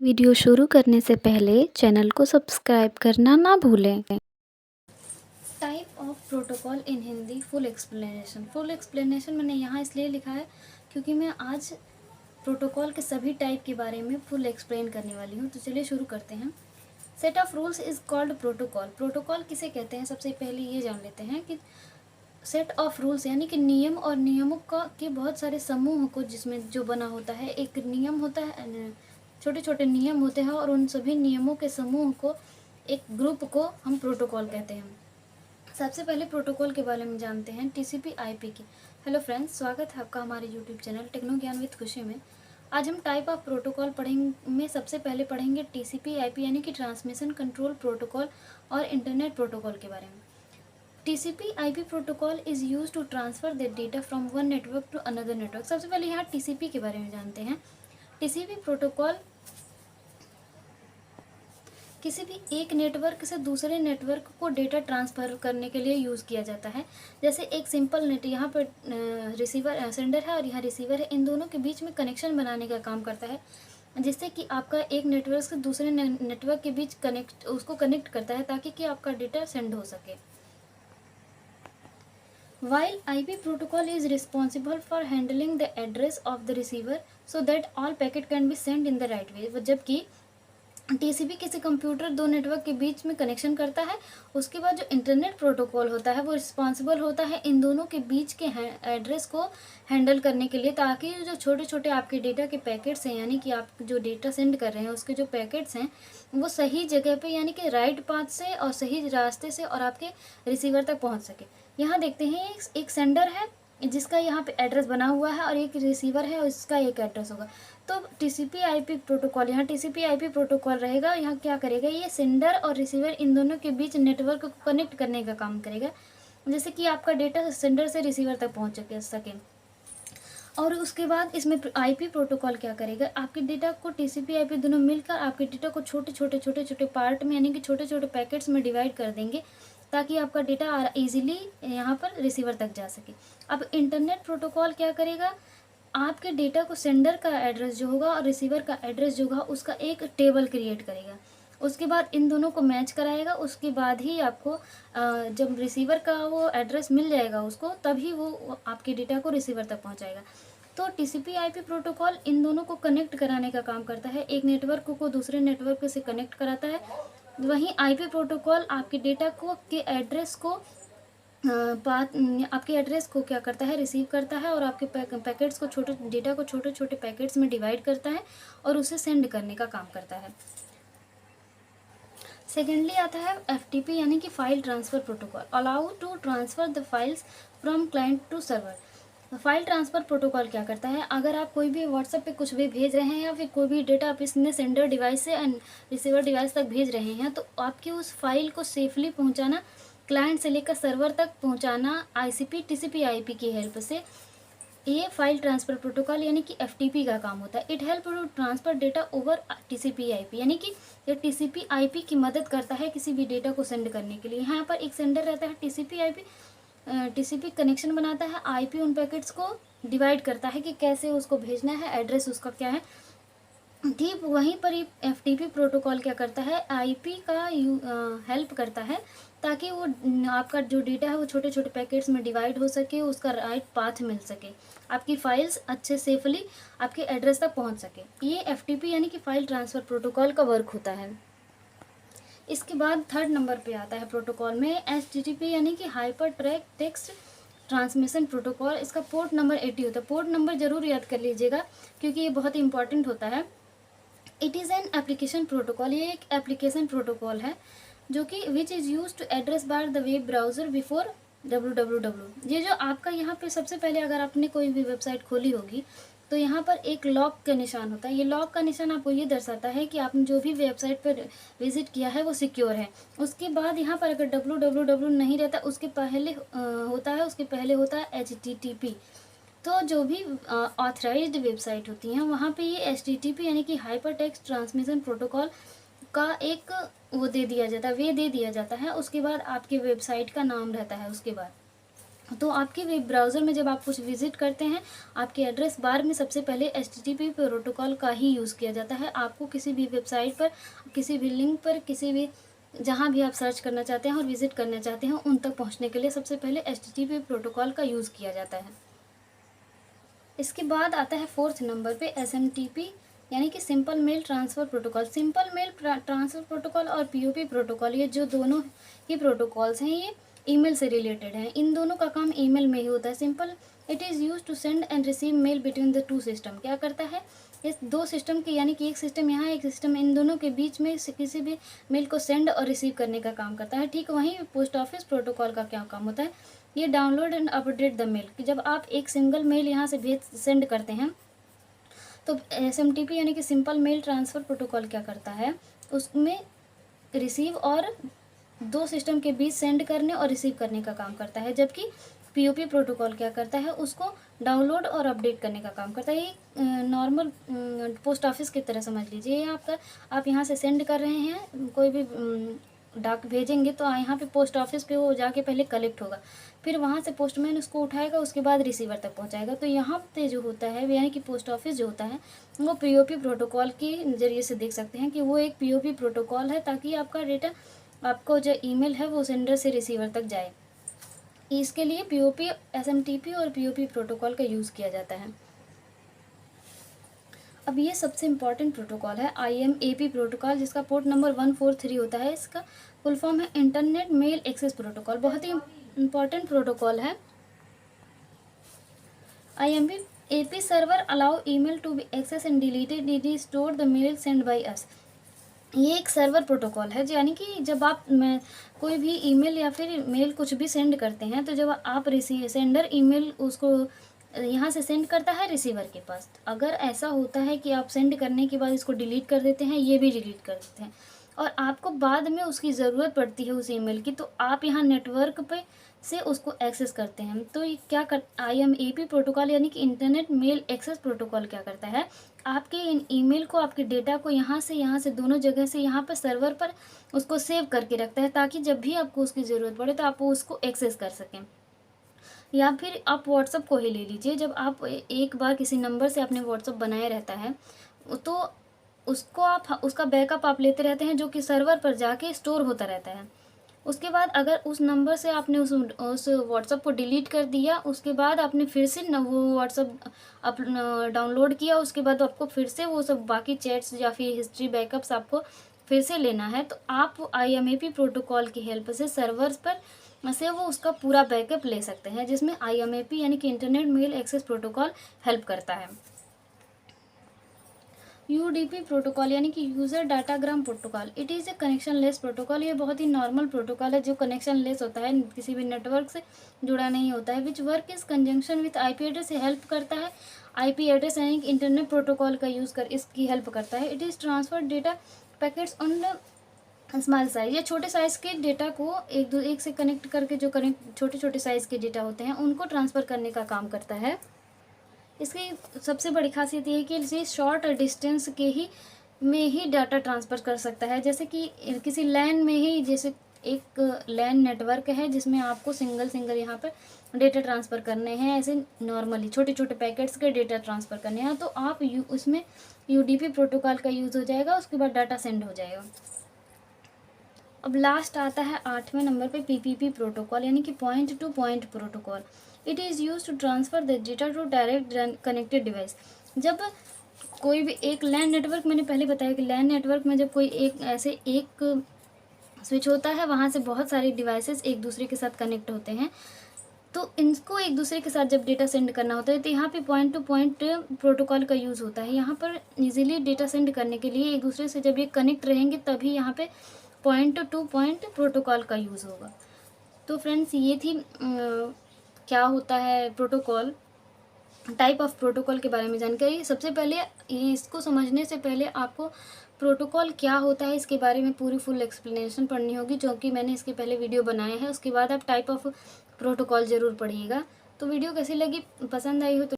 Video शुरू करने से पहले चैनल को सब्सक्राइब करना ना भूलें। Type of protocol in Hindi full explanation मैंने यहाँ इसलिए लिखा है क्योंकि मैं आज प्रोटोकॉल के सभी टाइप के बारे में फुल एक्सप्लेन करने वाली हूँ। तो चलिए शुरू करते हैं। Set of rules is called protocol. Protocol किसे कहते हैं, सबसे पहले ये जान लेते हैं कि सेट ऑफ रूल्स यानी कि नियम और नियमों का के बहुत सारे समूह को जिसमें जो बना होता है। एक नियम होता है, छोटे छोटे नियम होते हैं और उन सभी नियमों के समूह को, एक ग्रुप को हम प्रोटोकॉल कहते हैं। सबसे पहले प्रोटोकॉल के बारे में जानते हैं, टीसीपी आईपी की। हेलो फ्रेंड्स, स्वागत है आपका हमारे यूट्यूब चैनल टेक्नो ज्ञान विद खुशी में। आज हम टाइप ऑफ प्रोटोकॉल पढ़ेंगे। सबसे पहले पढ़ेंगे टीसीपी आईपी यानी कि ट्रांसमिशन कंट्रोल प्रोटोकॉल और इंटरनेट प्रोटोकॉल के बारे में। TCP/IP protocol is use to transfer the data from one network to another network. सबसे पहले यहाँ TCP के बारे में जानते हैं। TCP प्रोटोकॉल किसी भी एक नेटवर्क से दूसरे नेटवर्क को डेटा ट्रांसफ़र करने के लिए यूज़ किया जाता है। जैसे एक सिंपल नेट, यहाँ पर रिसीवर सेंडर है और यहाँ रिसीवर है, इन दोनों के बीच में कनेक्शन बनाने का काम करता है, जिससे कि आपका एक नेटवर्क से दूसरे नेटवर्क के बीच उसको कनेक्ट करता है ताकि कि आपका डेटा सेंड हो सके। While IP protocol is responsible for handling the address of the receiver so that all packet can be sent in the right way, जबकि TCP किसी कंप्यूटर दो नेटवर्क के बीच में कनेक्शन करता है। उसके बाद जो इंटरनेट प्रोटोकॉल होता है वो रिस्पॉन्सिबल होता है इन दोनों के बीच के एड्रेस को हैंडल करने के लिए, ताकि जो छोटे छोटे आपके डेटा के पैकेट्स हैं, यानी कि आप जो डेटा सेंड कर रहे हैं उसके जो पैकेट्स हैं वो सही जगह पे यानी कि राइट पाथ से और सही रास्ते से और आपके रिसीवर तक पहुँच सके। यहाँ देखते हैं एक सेंडर है जिसका यहाँ पे एड्रेस बना हुआ है और एक रिसीवर है और इसका एक एड्रेस होगा। तो TCP/IP प्रोटोकॉल, यहाँ TCP/IP प्रोटोकॉल रहेगा। यहाँ क्या करेगा, ये सेंडर और रिसीवर इन दोनों के बीच नेटवर्क को कनेक्ट करने का काम करेगा, जैसे कि आपका डेटा सेंडर से रिसीवर तक पहुँच सके। और उसके बाद इसमें IP प्रोटोकॉल क्या करेगा, आपके डेटा को TCP/IP दोनों मिलकर आपके डेटा को छोटे छोटे पार्ट में यानी कि छोटे छोटे पैकेट्स में डिवाइड कर देंगे ताकि आपका डेटा इजीली यहाँ पर रिसीवर तक जा सके। अब इंटरनेट प्रोटोकॉल क्या करेगा, आपके डेटा को सेंडर का एड्रेस जो होगा और रिसीवर का एड्रेस जो होगा उसका एक टेबल क्रिएट करेगा। उसके बाद इन दोनों को मैच कराएगा। उसके बाद ही आपको जब रिसीवर का वो एड्रेस मिल जाएगा उसको, तभी वो आपके डेटा को रिसीवर तक पहुंचाएगा। तो TCP/IP प्रोटोकॉल इन दोनों को कनेक्ट कराने का काम करता है, एक नेटवर्क को दूसरे नेटवर्क से कनेक्ट कराता है। वहीं IP प्रोटोकॉल आपके डेटा को के एड्रेस को आपके एड्रेस को क्या करता है, रिसीव करता है और आपके पैकेट्स को डेटा को छोटे छोटे पैकेट्स में डिवाइड करता है और उसे सेंड करने का काम करता है। सेकेंडली आता है FTP यानी कि file transfer protocol, allow to transfer the files from client to server. File transfer protocol क्या करता है, अगर आप कोई भी व्हाट्सएप पे कुछ भी भेज रहे हैं या फिर कोई भी डेटा आप इसने सेंडर डिवाइस से रिसीवर डिवाइस तक भेज रहे हैं, तो आपकी उस फाइल को सेफली पहुंचाना, क्लाइंट से लेकर सर्वर तक पहुंचाना ICP TCP/IP की हेल्प से, ये फाइल ट्रांसफ़र प्रोटोकॉल यानी कि FTP का काम होता है। It help to transfer data over TCP/IP, यानी कि ये TCP/IP की मदद करता है किसी भी डेटा को सेंड करने के लिए। यहाँ पर एक सेंडर रहता है TCP/IP, TCP कनेक्शन बनाता है, IP उन पैकेट्स को डिवाइड करता है कि कैसे उसको भेजना है, एड्रेस उसका क्या है। ठीक वहीं पर ये FTP प्रोटोकॉल क्या करता है, IP का हेल्प करता है ताकि वो आपका जो डेटा है वो छोटे छोटे पैकेट्स में डिवाइड हो सके, उसका राइट पाथ मिल सके, आपकी फाइल्स अच्छे सेफली आपके एड्रेस तक पहुंच सके। ये FTP यानी कि फाइल ट्रांसफ़र प्रोटोकॉल का वर्क होता है। इसके बाद थर्ड नंबर पे आता है प्रोटोकॉल में HTTP यानी कि हाइपर टेक्स्ट ट्रांसमिशन प्रोटोकॉल। इसका पोर्ट नंबर 80 होता है। पोर्ट नंबर ज़रूर याद कर लीजिएगा क्योंकि ये बहुत ही इंपॉर्टेंट होता है। It is an application protocol, ये एक एप्लीकेशन प्रोटोकॉल है जो कि which is use to address bar the web browser before www। ये जो आपका यहाँ पे सबसे पहले अगर आपने कोई भी वेबसाइट खोली होगी तो यहाँ पर एक लॉक का निशान होता है। ये लॉक का निशान आपको ये दर्शाता है कि आपने जो भी वेबसाइट पर विजिट किया है वो सिक्योर है। उसके बाद यहाँ पर अगर www नहीं रहता, उसके पहले होता है HTTP। तो जो भी ऑथराइज्ड वेबसाइट होती हैं वहाँ पे ये HTTP यानी कि हाइपर टेक्स्ट ट्रांसमिशन प्रोटोकॉल का एक वे दे दिया जाता है। उसके बाद आपके वेबसाइट का नाम रहता है। उसके बाद तो आपके वेब ब्राउज़र में जब आप कुछ विज़िट करते हैं, आपके एड्रेस बार में सबसे पहले एचटीटीपी प्रोटोकॉल का ही यूज़ किया जाता है। आपको किसी भी वेबसाइट पर, किसी भी लिंक पर, किसी भी जहाँ भी आप सर्च करना चाहते हैं और विज़िट करना चाहते हैं, उन तक पहुँचने के लिए सबसे पहले एचटीटीपी प्रोटोकॉल का यूज़ किया जाता है। इसके बाद आता है 4th नंबर पे एसएमटीपी, यानी कि simple mail transfer protocol. Simple mail transfer protocol और पीओपी प्रोटोकॉल, ये जो दोनों ही प्रोटोकॉल्स हैं, ये ईमेल से रिलेटेड हैं। इन दोनों का काम ईमेल में ही होता है। Simple, it is use to send and receive mail between the two system. क्या करता है, इस दो सिस्टम के, यानी कि एक सिस्टम यहाँ, एक सिस्टम, इन दोनों के बीच में किसी भी मेल को सेंड और रिसीव करने का काम करता है। ठीक वहीं पोस्ट ऑफिस प्रोटोकॉल का क्या काम होता है, ये download and update the mail, कि जब आप एक सिंगल मेल यहाँ से सेंड करते हैं, तो एसएमटीपी यानी कि सिंपल मेल ट्रांसफ़र प्रोटोकॉल क्या करता है, उसमें रिसीव और दो सिस्टम के बीच सेंड करने और रिसीव करने का काम करता है। जबकि पीओपी प्रोटोकॉल क्या करता है, उसको डाउनलोड और अपडेट करने का काम करता है। ये नॉर्मल पोस्ट ऑफिस की तरह समझ लीजिए। आप यहाँ से सेंड कर रहे हैं, कोई भी डाक भेजेंगे, तो यहाँ पे पोस्ट ऑफिस पे वो जाके पहले कलेक्ट होगा, फिर वहाँ से पोस्टमैन उसको उठाएगा, उसके बाद रिसीवर तक पहुँचाएगा। तो यहाँ पे जो होता है, यानी कि पोस्ट ऑफिस जो होता है, वो पीओपी प्रोटोकॉल के ज़रिए से देख सकते हैं कि वो एक पीओपी प्रोटोकॉल है, ताकि आपका डेटा, आपको जो ईमेल है, वो सेंडर से रिसीवर तक जाए। इसके लिए पीओपी, एसएमटीपी और पीओपी प्रोटोकॉल का यूज़ किया जाता है। अब ये सबसे इम्पॉर्टेंट प्रोटोकॉल है आईएमएपी प्रोटोकॉल, जिसका पोर्ट नंबर 143 होता है। इसका फुल फॉर्म है इंटरनेट मेल एक्सेस प्रोटोकॉल। बहुत ही इम्पॉर्टेंट प्रोटोकॉल है। IMAP server allow email to be access and deleted, it is store the mail send by us. ये एक सर्वर प्रोटोकॉल है, यानी कि जब आप कोई भी ईमेल या फिर मेल कुछ भी सेंड करते हैं, तो जब आप सेंडर ईमेल उसको यहाँ से सेंड करता है रिसीवर के पास। अगर ऐसा होता है कि आप सेंड करने के बाद इसको डिलीट कर देते हैं, ये भी डिलीट कर देते हैं, और आपको बाद में उसकी ज़रूरत पड़ती है उस ईमेल की, तो आप यहाँ नेटवर्क पे से उसको एक्सेस करते हैं। तो ये क्या कर IMAP प्रोटोकॉल, यानी कि इंटरनेट मेल एक्सेस प्रोटोकॉल क्या करता है, आपके इन ईमेल को, आपके डेटा को यहाँ से दोनों जगह से यहाँ पर सर्वर पर उसको सेव करके रखता है, ताकि जब भी आपको उसकी ज़रूरत पड़े तो आप उसको एक्सेस कर सकें। या फिर आप व्हाट्सअप को ही ले लीजिए। जब आप एक बार किसी नंबर से आपने व्हाट्सअप बनाया रहता है, तो उसको आप, उसका बैकअप आप लेते रहते हैं, जो कि सर्वर पर जाके स्टोर होता रहता है। उसके बाद अगर उस नंबर से आपने उस व्हाट्सअप को डिलीट कर दिया, उसके बाद आपने फिर से वो व्हाट्सअप डाउनलोड किया, उसके बाद आपको फिर से वो सब बाकी चैट्स या फिर हिस्ट्री बैकअप्स आपको फिर से लेना है, तो आप IMAP प्रोटोकॉल की हेल्प से सर्वर्स पर से वो उसका पूरा बैकअप ले सकते हैं, जिसमें IMAP यानी कि internet mail access protocol help करता है। UDP प्रोटोकॉल यानी कि user datagram protocol, it is a connectionless protocol. ये बहुत ही नॉर्मल प्रोटोकॉल है, जो कनेक्शन लेस होता है, किसी भी नेटवर्क से जुड़ा नहीं होता है। Which work is conjunction with IP address, से हेल्प करता है। IP एड्रेस यानी कि इंटरनेट प्रोटोकॉल का यूज़ कर इसकी हेल्प करता है। It is transfer data packets on small size, या छोटे साइज़ के डेटा को एक से कनेक्ट करके, जो छोटे छोटे साइज़ के डेटा होते हैं, उनको ट्रांसफ़र करने का काम करता है। इसकी सबसे बड़ी खासियत ये है कि इसे शॉर्ट डिस्टेंस के ही में ही डाटा ट्रांसफ़र कर सकता है। जैसे कि किसी लैन में ही, जैसे एक लैन नेटवर्क है जिसमें आपको सिंगल यहाँ पर डेटा ट्रांसफ़र करने हैं, ऐसे नॉर्मली छोटे छोटे पैकेट्स के डेटा ट्रांसफ़र करने हैं, तो आप उसमें UDP प्रोटोकॉल का यूज़ हो जाएगा, उसके बाद डाटा सेंड हो जाएगा। अब लास्ट आता है 8वें नंबर पे PPP प्रोटोकॉल, यानी कि point to point protocol. It is use to transfer the data to direct connected device. जब कोई भी एक लैन नेटवर्क, मैंने पहले बताया कि लैन नेटवर्क में जब कोई एक स्विच होता है, वहाँ से बहुत सारी डिवाइसेस एक दूसरे के साथ कनेक्ट होते हैं, तो इनको एक दूसरे के साथ जब डेटा सेंड करना होता है, तो यहाँ पे पॉइंट टू पॉइंट प्रोटोकॉल का यूज़ होता है। यहाँ पर इजीली डेटा सेंड करने के लिए एक दूसरे से जब ये कनेक्ट रहेंगे, तभी यहाँ पे पॉइंट टू पॉइंट प्रोटोकॉल का यूज़ होगा। तो फ्रेंड्स, ये थी क्या होता है प्रोटोकॉल, टाइप ऑफ प्रोटोकॉल के बारे में जानकारी। सबसे पहले इसको समझने से पहले आपको प्रोटोकॉल क्या होता है इसके बारे में पूरी फुल एक्सप्लेनेशन पढ़नी होगी, जो कि मैंने इसके पहले वीडियो बनाया है। उसके बाद आप टाइप ऑफ प्रोटोकॉल ज़रूर पढ़िएगा। तो वीडियो कैसी लगी, पसंद आई हो तो